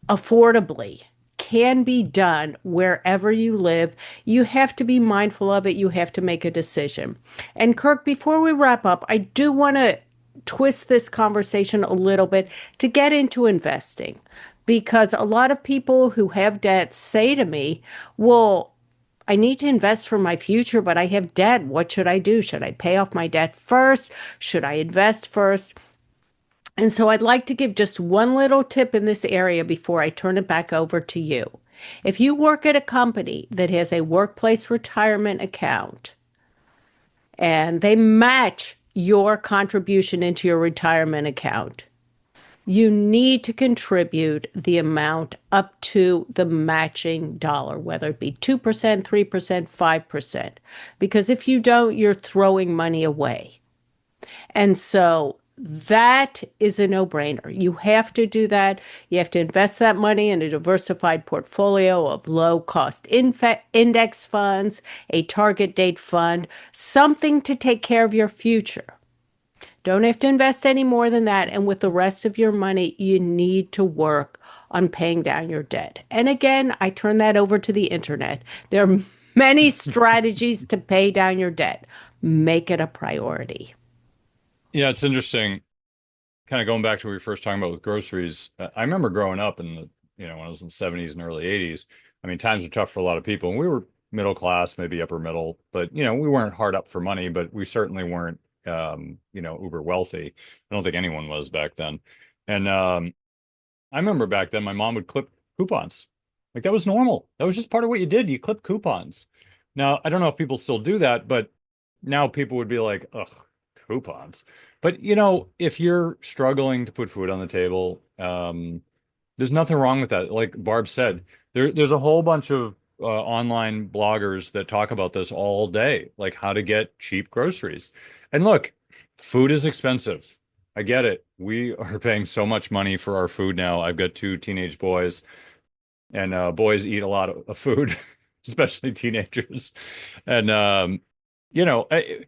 affordably can be done wherever you live. You have to be mindful of it. You have to make a decision. And Kirk, before we wrap up, I do want to twist this conversation a little bit to get into investing because a lot of people who have debt say to me, well, I need to invest for my future, but I have debt. What should I do? Should I pay off my debt first? Should I invest first? And so I'd like to give just one little tip in this area before I turn it back over to you. If you work at a company that has a workplace retirement account and they match your contribution into your retirement account, you need to contribute the amount up to the matching dollar, whether it be 2%, 3%, 5%. Because if you don't, you're throwing money away. And so that is a no-brainer. You have to do that. You have to invest that money in a diversified portfolio of low-cost index funds, a target date fund, something to take care of your future. Don't have to invest any more than that. And with the rest of your money, you need to work on paying down your debt. And again, I turn that over to the internet. There are many strategies to pay down your debt. Make it a priority. Yeah, it's interesting. Kind of going back to what we were first talking about with groceries. I remember growing up in when I was in the 70s and early 80s. I mean, times were tough for a lot of people, and we were middle class, maybe upper middle, but we weren't hard up for money, but we certainly weren't, uber wealthy. I don't think anyone was back then. And I remember back then my mom would clip coupons. Like that was normal. That was just part of what you did. You clip coupons. Now, I don't know if people still do that, but now people would be like, ugh, coupons. But if you're struggling to put food on the table, there's nothing wrong with that. Like Barb said, there's a whole bunch of online bloggers that talk about this all day, like how to get cheap groceries. And look, food is expensive. I get it. We are paying so much money for our food now. I've got two teenage boys, and boys eat a lot of food, especially teenagers. And you know, I,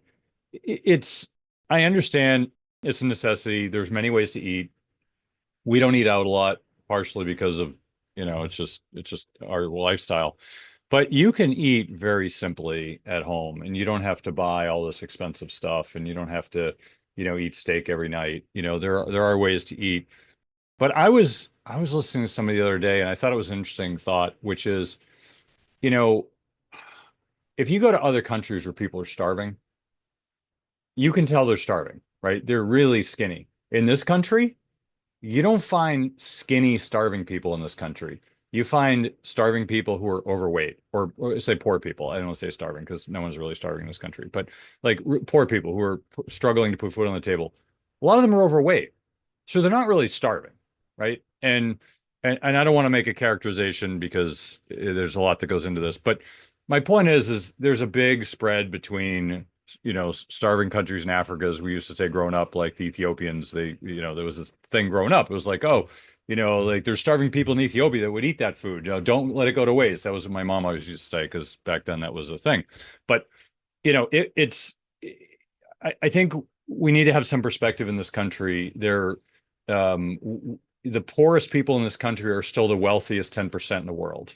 it's I understand it's a necessity. There's many ways to eat. We don't eat out a lot, partially because of, it's just our lifestyle. But you can eat very simply at home, and you don't have to buy all this expensive stuff, and you don't have to, eat steak every night. There are ways to eat. But I was listening to somebody the other day, and I thought it was an interesting thought, which is, you know, if you go to other countries where people are starving, you can tell they're starving, right? They're really skinny. In this country, you don't find skinny, starving people in this country. You find starving people who are overweight, or say poor people. I don't want to say starving because no one's really starving in this country, but like poor people who are struggling to put food on the table. A lot of them are overweight. So they're not really starving, right? And I don't want to make a characterization because there's a lot that goes into this, but my point is there's a big spread between, starving countries in Africa, as we used to say growing up, like the Ethiopians, there was this thing growing up. It was like, oh, like there's starving people in Ethiopia that would eat that food. Don't let it go to waste. That was what my mom always used to say, because back then that was a thing. But, it's, I think we need to have some perspective in this country. The poorest people in this country are still the wealthiest 10% in the world.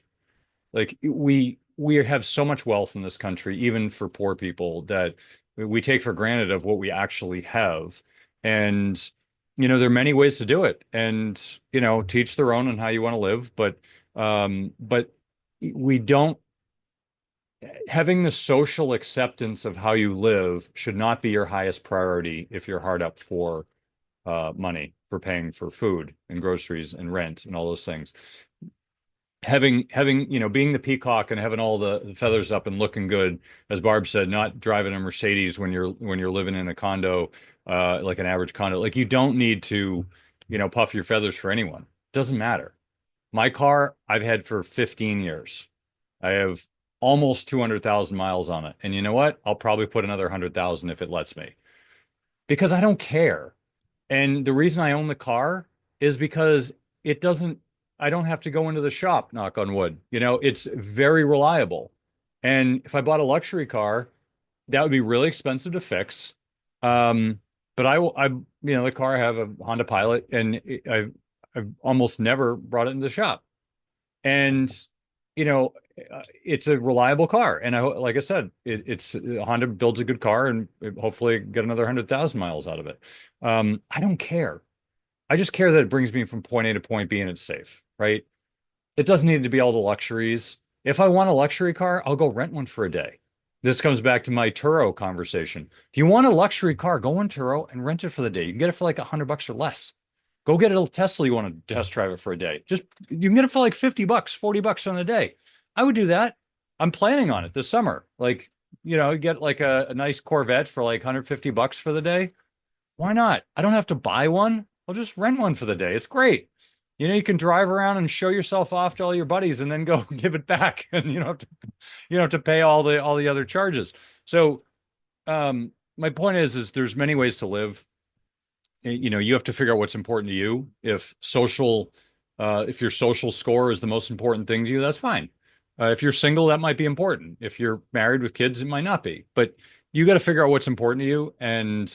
Like we have so much wealth in this country, even for poor people, that we take for granted of what we actually have. And there are many ways to do it, and teach their own on how you want to live. But we don't having the social acceptance of how you live should not be your highest priority if you're hard up for money for paying for food and groceries and rent and all those things. Having being the peacock and having all the feathers up and looking good, as Barb said, not driving a Mercedes when you're living in a condo, like an average condo. Like, you don't need to puff your feathers for anyone. Doesn't matter. My car I've had for 15 years. I have almost 200,000 miles on it, and you know what? I'll probably put another 100,000 if it lets me, because I don't care. And the reason I own the car is because it doesn't, I don't have to go into the shop, knock on wood. It's very reliable. And if I bought a luxury car, that would be really expensive to fix. But the car, I have a Honda Pilot, and I've almost never brought it in the shop. And, you know, it's a reliable car. And like I said, it's Honda builds a good car, and hopefully get another 100,000 miles out of it. I don't care. I just care that it brings me from point A to point B and it's safe, right? It doesn't need to be all the luxuries. If I want a luxury car, I'll go rent one for a day. This comes back to my Turo conversation. If you want a luxury car, go on Turo and rent it for the day. You can get it for like $100 or less. Go get a Tesla you want to test drive it for a day. Just you can get it for like $50, $40 on a day. I would do that. I'm planning on it this summer. Like, get like a nice Corvette for like $150 for the day. Why not? I don't have to buy one. I'll just rent one for the day. It's great. You can drive around and show yourself off to all your buddies and then go give it back. And you don't have to pay all the other charges. So my point is there's many ways to live. You have to figure out what's important to you. If your social score is the most important thing to you, that's fine. If you're single, that might be important. If you're married with kids, it might not be. But you got to figure out what's important to you. And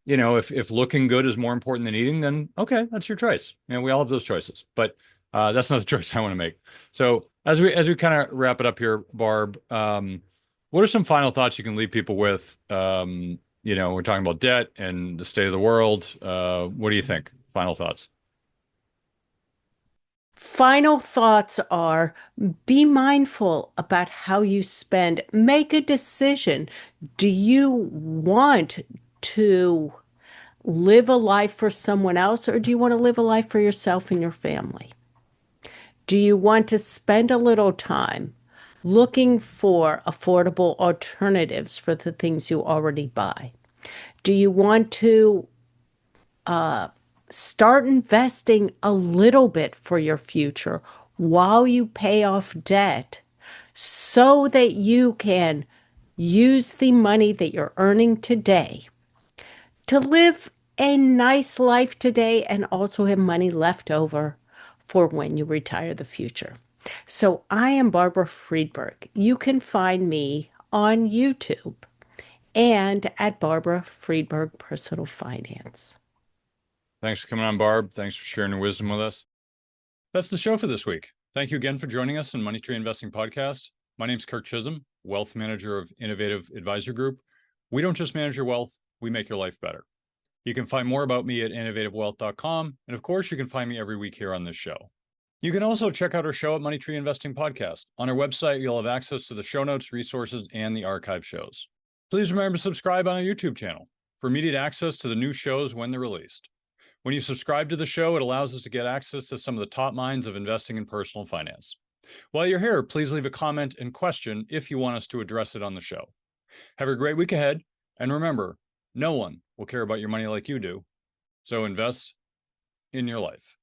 if looking good is more important than eating, then okay, that's your choice. We all have those choices. But that's not the choice I want to make. So as we kind of wrap it up here, Barb, what are some final thoughts you can leave people with? We're talking about debt and the state of the world. What do you think? Final thoughts. Final thoughts are be mindful about how you spend. Make a decision. Do you want to live a life for someone else, or do you want to live a life for yourself and your family? Do you want to spend a little time looking for affordable alternatives for the things you already buy? Do you want to start investing a little bit for your future while you pay off debt so that you can use the money that you're earning today to live a nice life today and also have money left over for when you retire the future? So I am Barbara Friedberg. You can find me on YouTube and at Barbara Friedberg Personal Finance. Thanks for coming on, Barb. Thanks for sharing your wisdom with us. That's the show for this week. Thank you again for joining us on Money Tree Investing Podcast. My name's Kirk Chisholm, wealth manager of Innovative Advisor Group. We don't just manage your wealth, we make your life better. You can find more about me at innovativewealth.com. And of course, you can find me every week here on this show. You can also check out our show at Money Tree Investing Podcast. On our website, you'll have access to the show notes, resources, and the archive shows. Please remember to subscribe on our YouTube channel for immediate access to the new shows when they're released. When you subscribe to the show, it allows us to get access to some of the top minds of investing in personal finance. While you're here, please leave a comment and question if you want us to address it on the show. Have a great week ahead, and remember, no one will care about your money like you do, so invest in your life.